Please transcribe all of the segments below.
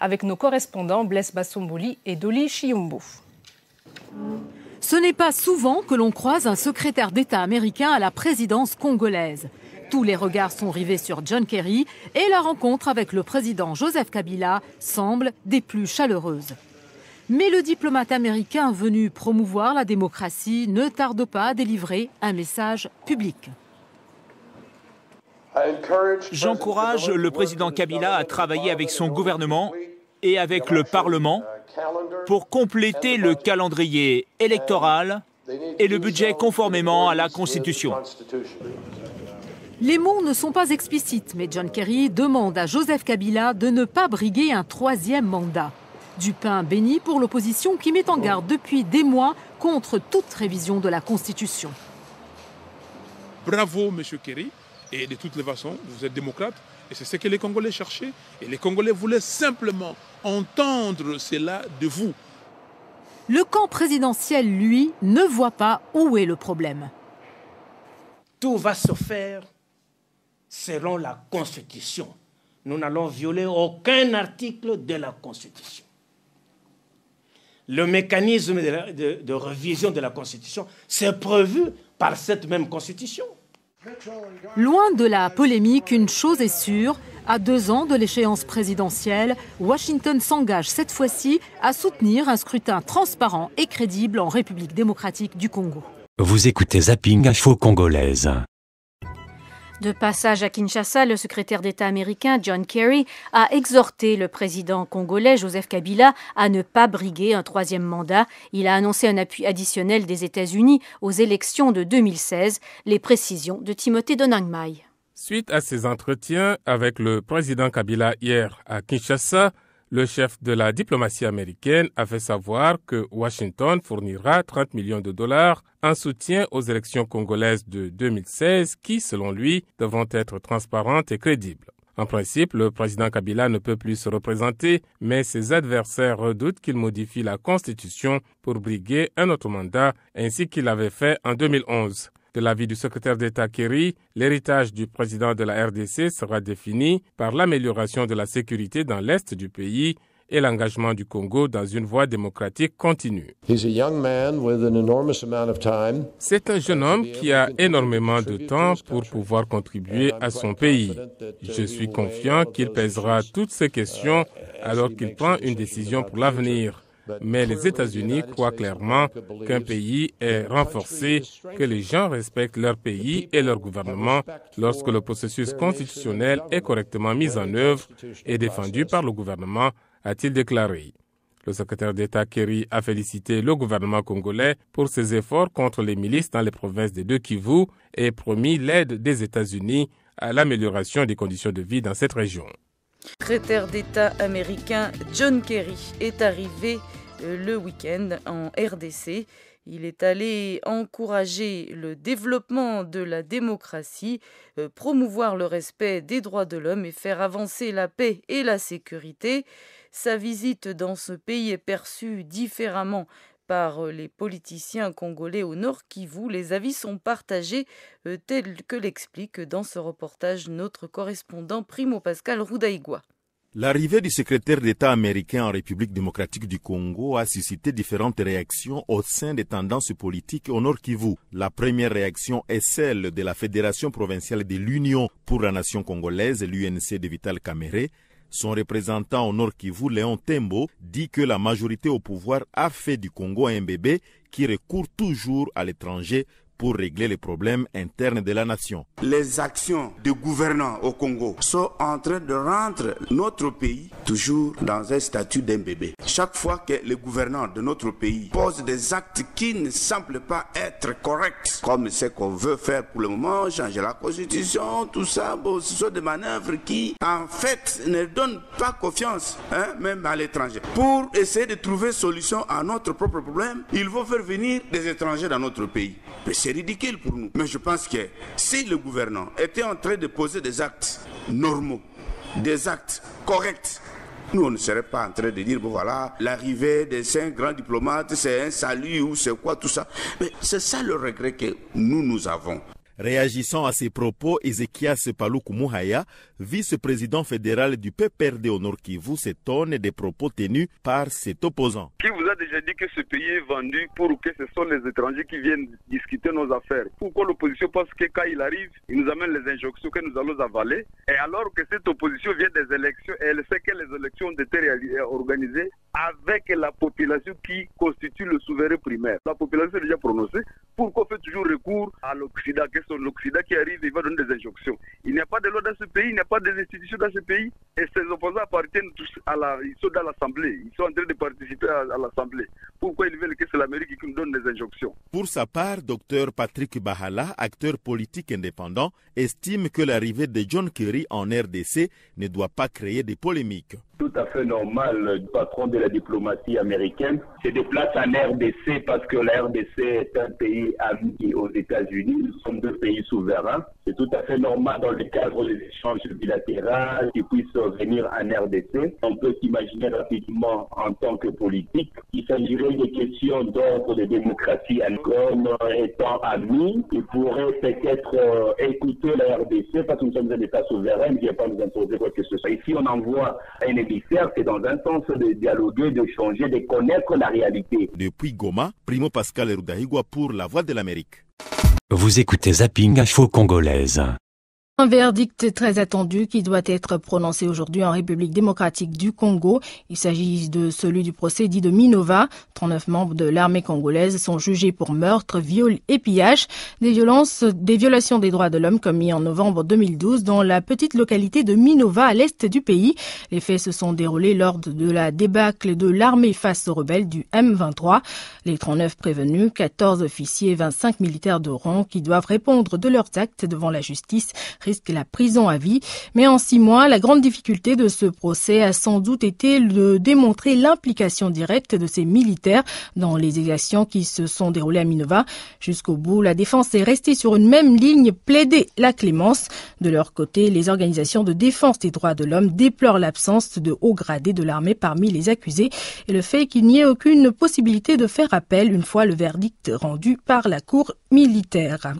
avec nos correspondants Blaise Bassomboli et Dolly Chiumbo. Ce n'est pas souvent que l'on croise un secrétaire d'État américain à la présidence congolaise. Tous les regards sont rivés sur John Kerry et la rencontre avec le président Joseph Kabila semble des plus chaleureuses. Mais le diplomate américain venu promouvoir la démocratie ne tarde pas à délivrer un message public. J'encourage le président Kabila à travailler avec son gouvernement et avec le Parlement pour compléter le calendrier électoral et le budget conformément à la Constitution. Les mots ne sont pas explicites, mais John Kerry demande à Joseph Kabila de ne pas briguer un troisième mandat. Du pain béni pour l'opposition qui met en garde depuis des mois contre toute révision de la Constitution. Bravo, M. Kerry. Et de toutes les façons, vous êtes démocrate. Et c'est ce que les Congolais cherchaient. Et les Congolais voulaient simplement entendre cela de vous. Le camp présidentiel, lui, ne voit pas où est le problème. Tout va se faire selon la Constitution. Nous n'allons violer aucun article de la Constitution. Le mécanisme de révision de la Constitution, c'est prévu par cette même Constitution. Loin de la polémique, une chose est sûre, à 2 ans de l'échéance présidentielle, Washington s'engage cette fois-ci à soutenir un scrutin transparent et crédible en République démocratique du Congo. Vous écoutez Zapping Info Congolaise. De passage à Kinshasa, le secrétaire d'État américain John Kerry a exhorté le président congolais Joseph Kabila à ne pas briguer un troisième mandat. Il a annoncé un appui additionnel des États-Unis aux élections de 2016. Les précisions de Timothée Donangmai. Suite à ses entretiens avec le président Kabila hier à Kinshasa, le chef de la diplomatie américaine a fait savoir que Washington fournira 30 millions de dollars en soutien aux élections congolaises de 2016 qui, selon lui, devront être transparentes et crédibles. En principe, le président Kabila ne peut plus se représenter, mais ses adversaires redoutent qu'il modifie la Constitution pour briguer un autre mandat, ainsi qu'il l'avait fait en 2011. De l'avis du secrétaire d'État Kerry, l'héritage du président de la RDC sera défini par l'amélioration de la sécurité dans l'est du pays et l'engagement du Congo dans une voie démocratique continue. C'est un jeune homme qui a énormément de temps pour pouvoir contribuer à son pays. Je suis confiant qu'il pèsera toutes ces questions alors qu'il prend une décision pour l'avenir. Mais les États-Unis croient clairement qu'un pays est renforcé, que les gens respectent leur pays et leur gouvernement lorsque le processus constitutionnel est correctement mis en œuvre et défendu par le gouvernement, a-t-il déclaré. Le secrétaire d'État Kerry a félicité le gouvernement congolais pour ses efforts contre les milices dans les provinces des 2 Kivu et promis l'aide des États-Unis à l'amélioration des conditions de vie dans cette région. Le secrétaire d'État américain John Kerry est arrivé le week-end en RDC. Il est allé encourager le développement de la démocratie, promouvoir le respect des droits de l'homme et faire avancer la paix et la sécurité. Sa visite dans ce pays est perçue différemment par les politiciens congolais au Nord Kivu. Les avis sont partagés tels que l'explique dans ce reportage notre correspondant Primo Pascal Roudaïgua. L'arrivée du secrétaire d'État américain en République démocratique du Congo a suscité différentes réactions au sein des tendances politiques au Nord Kivu. La première réaction est celle de la Fédération provinciale de l'Union pour la nation congolaise, l'UNC de Vital Kamerhe. Son représentant au Nord Kivu, Léon Tembo, dit que la majorité au pouvoir a fait du Congo un bébé qui recourt toujours à l'étranger pour régler les problèmes internes de la nation. Les actions de gouvernants au Congo sont en train de rendre notre pays toujours dans un statut d'un bébé. Chaque fois que les gouvernants de notre pays posent des actes qui ne semblent pas être corrects, comme ce qu'on veut faire pour le moment, changer la constitution, tout ça, bon, ce sont des manœuvres qui, en fait, ne donnent pas confiance, même à l'étranger. Pour essayer de trouver solution à notre propre problème, il faut faire venir des étrangers dans notre pays. Mais c'est ridicule pour nous. Mais je pense que si le gouvernement était en train de poser des actes normaux, des actes corrects, nous, on ne serait pas en train de dire, bon voilà, l'arrivée de 5 grands diplomates, c'est un salut ou c'est quoi tout ça. Mais c'est ça le regret que nous avons. Réagissant à ces propos, Ezekias Paluku-Muhaya, vice-président fédéral du PPRD au Nord Kivu, s'étonne des propos tenus par cet opposant. Qui vous a déjà dit que ce pays est vendu pour que ce sont les étrangers qui viennent discuter nos affaires? Pourquoi l'opposition pense que quand il arrive, il nous amène les injonctions que nous allons avaler? Et alors que cette opposition vient des élections, et elle sait que les élections ont été organisées avec la population qui constitue le souverain primaire. La population est déjà prononcée. Pourquoi on fait toujours recours à l'Occident? Que c'est l'Occident qui arrive et va donner des injonctions. Il n'y a pas de loi dans ce pays, il n'y a pas des institutions dans ce pays. Et ces opposants appartiennent tous ils sont dans l'Assemblée. Ils sont en train de participer à l'Assemblée. Pourquoi ils veulent que c'est l'Amérique qui nous donne des injonctions? Pour sa part, Dr Patrick Bahala, acteur politique indépendant, estime que l'arrivée de John Kerry en RDC ne doit pas créer des polémiques. Tout à fait normal, le patron de la diplomatie américaine se déplace en RDC parce que la RDC est un pays ami aux États-Unis. Nous sommes deux pays souverains. C'est tout à fait normal dans le cadre des échanges bilatéraux qu'ils puissent venir en RDC. On peut s'imaginer rapidement en tant que politique, il s'agirait de questions d'ordre de démocratie comme étant amis. Ils pourraient peut-être écouter la RDC parce que nous sommes un État souverain, il ne vient pas nous imposer quoi que ce soit. Ici, on envoie un émissaire, c'est dans un sens de dialoguer, de changer, de connaître la réalité. Depuis Goma, Primo Pascal Rudahigwa pour La Voix de l'Amérique. Vous écoutez Zapping Info Congolaise. Un verdict très attendu qui doit être prononcé aujourd'hui en République démocratique du Congo. Il s'agit de celui du procès dit de Minova. 39 membres de l'armée congolaise sont jugés pour meurtre, viol et pillage. Des violations des droits de l'homme commis en novembre 2012 dans la petite localité de Minova à l'est du pays. Les faits se sont déroulés lors de la débâcle de l'armée face aux rebelles du M23. Les 39 prévenus, 14 officiers et 25 militaires de rang qui doivent répondre de leurs actes devant la justice risque la prison à vie. Mais en 6 mois, la grande difficulté de ce procès a sans doute été de démontrer l'implication directe de ces militaires dans les exactions qui se sont déroulées à Minova. Jusqu'au bout, la défense est restée sur une même ligne, plaider la clémence. De leur côté, les organisations de défense des droits de l'homme déplorent l'absence de hauts gradés de l'armée parmi les accusés et le fait qu'il n'y ait aucune possibilité de faire appel une fois le verdict rendu par la cour militaire.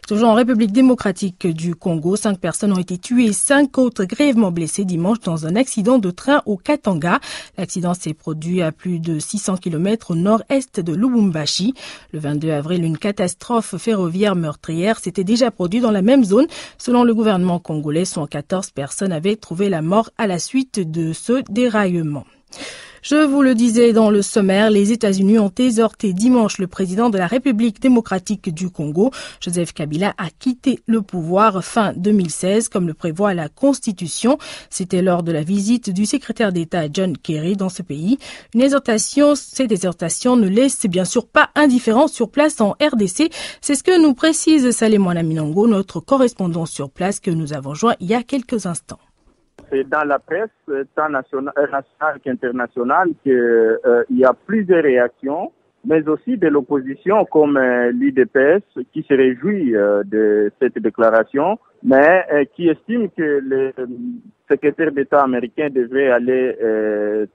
Toujours en République démocratique du Congo, 5 personnes ont été tuées et 5 autres grièvement blessées dimanche dans un accident de train au Katanga. L'accident s'est produit à plus de 600 km au nord-est de Lubumbashi. Le 22 avril, une catastrophe ferroviaire meurtrière s'était déjà produite dans la même zone. Selon le gouvernement congolais, 114 personnes avaient trouvé la mort à la suite de ce déraillement. Je vous le disais dans le sommaire, les États-Unis ont exhorté dimanche le président de la République démocratique du Congo. Joseph Kabila a quitté le pouvoir fin 2016, comme le prévoit la Constitution. C'était lors de la visite du secrétaire d'État John Kerry dans ce pays. Cette exhortation ne laisse bien sûr pas indifférent sur place en RDC. C'est ce que nous précise Salemouana Minongo, notre correspondant sur place que nous avons joint il y a quelques instants. C'est dans la presse, tant nationale qu'internationale, qu'il y a plusieurs réactions, mais aussi de l'opposition comme l'UDPS qui se réjouit de cette déclaration, mais qui estime que le secrétaire d'État américain devrait aller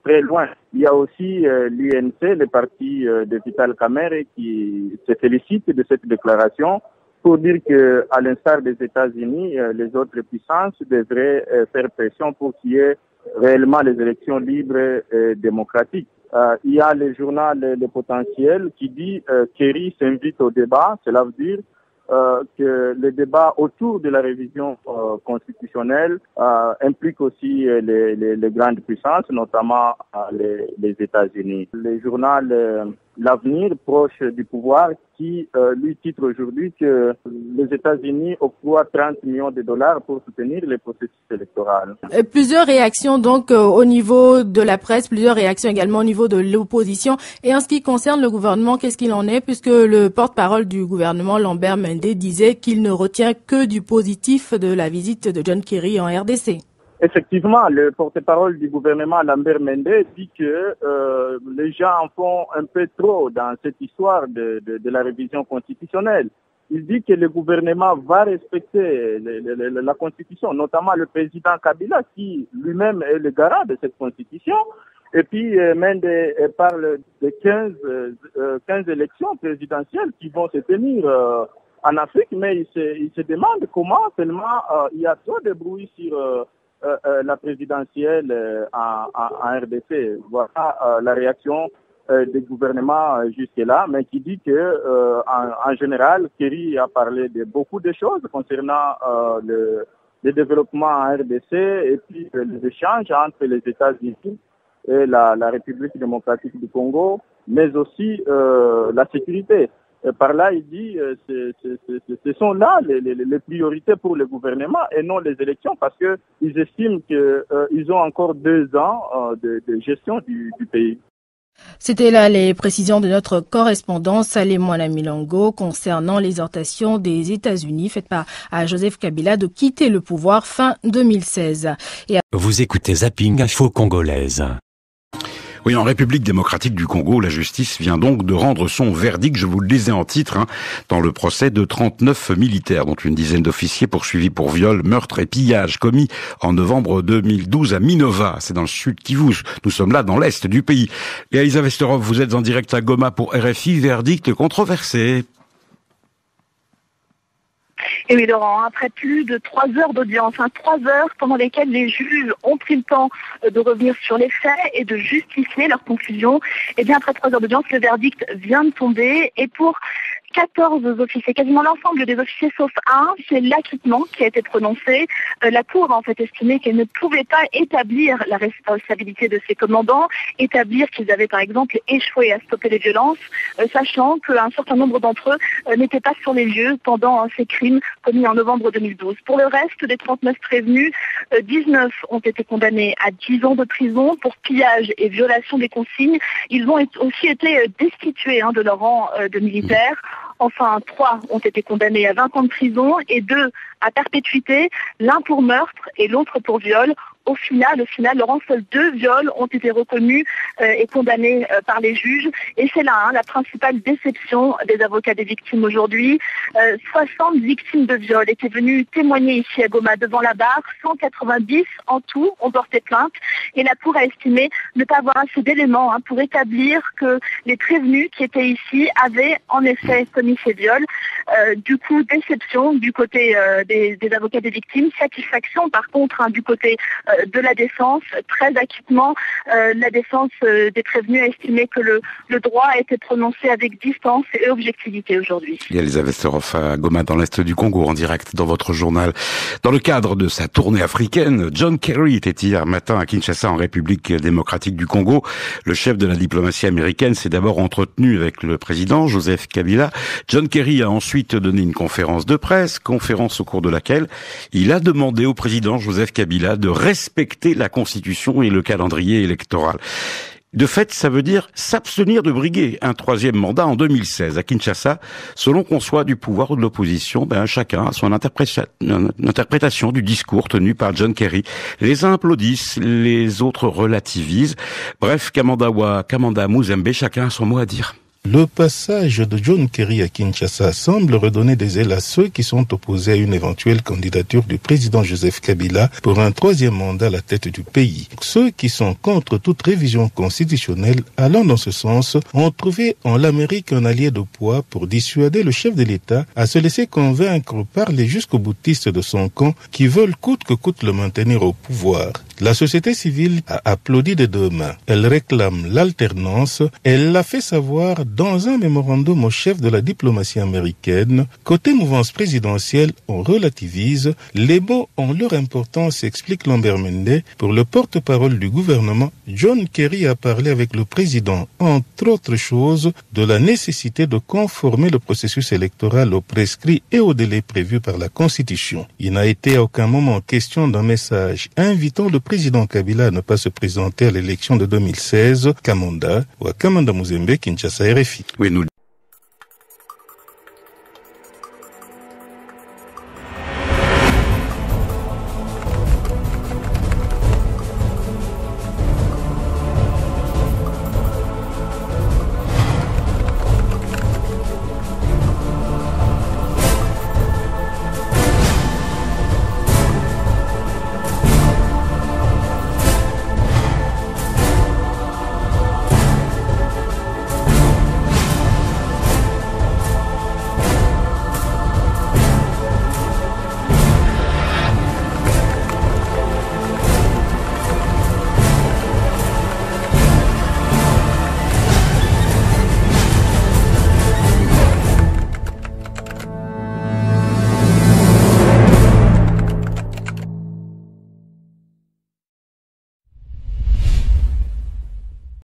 très loin. Il y a aussi l'UNC, le parti de Vital Kamerhe, qui se félicite de cette déclaration, pour dire que, à l'instar des États-Unis, les autres puissances devraient faire pression pour qu'il y ait réellement les élections libres et démocratiques. Il y a le journal Le Potentiel qui dit Kerry s'invite au débat. Cela veut dire que le débat autour de la révision constitutionnelle implique aussi les grandes puissances, notamment les États-Unis. Le journal L'Avenir, proche du pouvoir, qui lui titre aujourd'hui que les États-Unis octroient 30 millions de dollars pour soutenir les processus électoraux. Plusieurs réactions donc au niveau de la presse, plusieurs réactions également au niveau de l'opposition. Et en ce qui concerne le gouvernement, qu'est-ce qu'il en est, puisque le porte-parole du gouvernement, Lambert Mende, disait qu'il ne retient que du positif de la visite de John Kerry en RDC. Effectivement, le porte-parole du gouvernement, Lambert Mende, dit que les gens en font un peu trop dans cette histoire de la révision constitutionnelle. Il dit que le gouvernement va respecter la Constitution, notamment le président Kabila, qui lui-même est le garant de cette Constitution. Et puis, Mende parle de 15 élections présidentielles qui vont se tenir en Afrique, mais il se demande comment seulement il y a trop de bruit sur la présidentielle en RDC. Voilà la réaction des gouvernements jusque-là, mais qui dit que en général, Kerry a parlé de beaucoup de choses concernant le développement en RDC et puis les échanges entre les États-Unis et la République démocratique du Congo, mais aussi la sécurité. Par là, il dit ce sont là les priorités pour le gouvernement et non les élections, parce que ils estiment qu'ils ont encore 2 ans de gestion du pays. C'était là les précisions de notre correspondant Saleh Mwanamilongo concernant l'exhortation des États-Unis faite à Joseph Kabila de quitter le pouvoir fin 2016. Vous écoutez Zapping Info Congolaise. Oui, en République démocratique du Congo, la justice vient donc de rendre son verdict, je vous le disais en titre, dans le procès de 39 militaires, dont une dizaine d'officiers poursuivis pour viol, meurtre et pillage commis en novembre 2012 à Minova. C'est dans le sud Kivu. Nous sommes là dans l'est du pays. Et Elisa Vesterov, vous êtes en direct à Goma pour RFI, verdict controversé. Et oui, Laurent, après plus de 3 heures d'audience, 3 heures pendant lesquelles les juges ont pris le temps de revenir sur les faits et de justifier leurs conclusions, et bien après 3 heures d'audience, le verdict vient de tomber, et pour 14 officiers, quasiment l'ensemble des officiers sauf un, c'est l'acquittement qui a été prononcé. La Cour a en fait estimé qu'elle ne pouvait pas établir la responsabilité de ses commandants, établir qu'ils avaient par exemple échoué à stopper les violences, sachant qu'un certain nombre d'entre eux n'étaient pas sur les lieux pendant ces crimes commis en novembre 2012. Pour le reste des 39 prévenus, 19 ont été condamnés à 10 ans de prison pour pillage et violation des consignes. Ils ont aussi été destitués de leur rang de militaires. Enfin, 3 ont été condamnés à 20 ans de prison et 2 à perpétuité, l'un pour meurtre et l'autre pour viol. Au final, Laurent, seuls 2 viols ont été reconnus et condamnés par les juges. Et c'est là la principale déception des avocats des victimes aujourd'hui. 60 victimes de viol étaient venues témoigner ici à Goma devant la barre. 190 en tout ont porté plainte. Et la Cour a estimé ne pas avoir assez d'éléments pour établir que les prévenus qui étaient ici avaient en effet commis ces viols. Du coup, déception du côté des avocats des victimes. Satisfaction par contre du côté de la défense, très acquittement. La défense des prévenus a estimé que le droit a été prononcé avec distance et objectivité aujourd'hui. Elisa Vesterov à Goma dans l'est du Congo en direct dans votre journal. Dans le cadre de sa tournée africaine, John Kerry était hier matin à Kinshasa en République démocratique du Congo. Le chef de la diplomatie américaine s'est d'abord entretenu avec le président Joseph Kabila. John Kerry a ensuite donné une conférence de presse, conférence au cours de laquelle il a demandé au président Joseph Kabila de respecter la Constitution et le calendrier électoral. De fait, ça veut dire s'abstenir de briguer un 3e mandat en 2016 à Kinshasa. Selon qu'on soit du pouvoir ou de l'opposition, chacun a son interprétation du discours tenu par John Kerry. Les uns applaudissent, les autres relativisent. Bref, Kamanda Muzembe, chacun a son mot à dire. Le passage de John Kerry à Kinshasa semble redonner des ailes à ceux qui sont opposés à une éventuelle candidature du président Joseph Kabila pour un 3e mandat à la tête du pays. Ceux qui sont contre toute révision constitutionnelle allant dans ce sens ont trouvé en l'Amérique un allié de poids pour dissuader le chef de l'État à se laisser convaincre par les jusqu'au boutistes de son camp qui veulent coûte que coûte le maintenir au pouvoir. La société civile a applaudi des 2 mains. Elle réclame l'alternance. Elle l'a fait savoir dans un mémorandum au chef de la diplomatie américaine. Côté mouvance présidentielle, on relativise. Les mots ont leur importance, explique Lambert Mende. Pour le porte-parole du gouvernement, John Kerry a parlé avec le président, entre autres choses, de la nécessité de conformer le processus électoral aux prescrits et aux délais prévus par la Constitution. Il n'a été à aucun moment question d'un message invitant le président Kabila à ne pas se présenter à l'élection de 2016, Kamanda Muzembe, Kinshasa, RFI. Oui, nous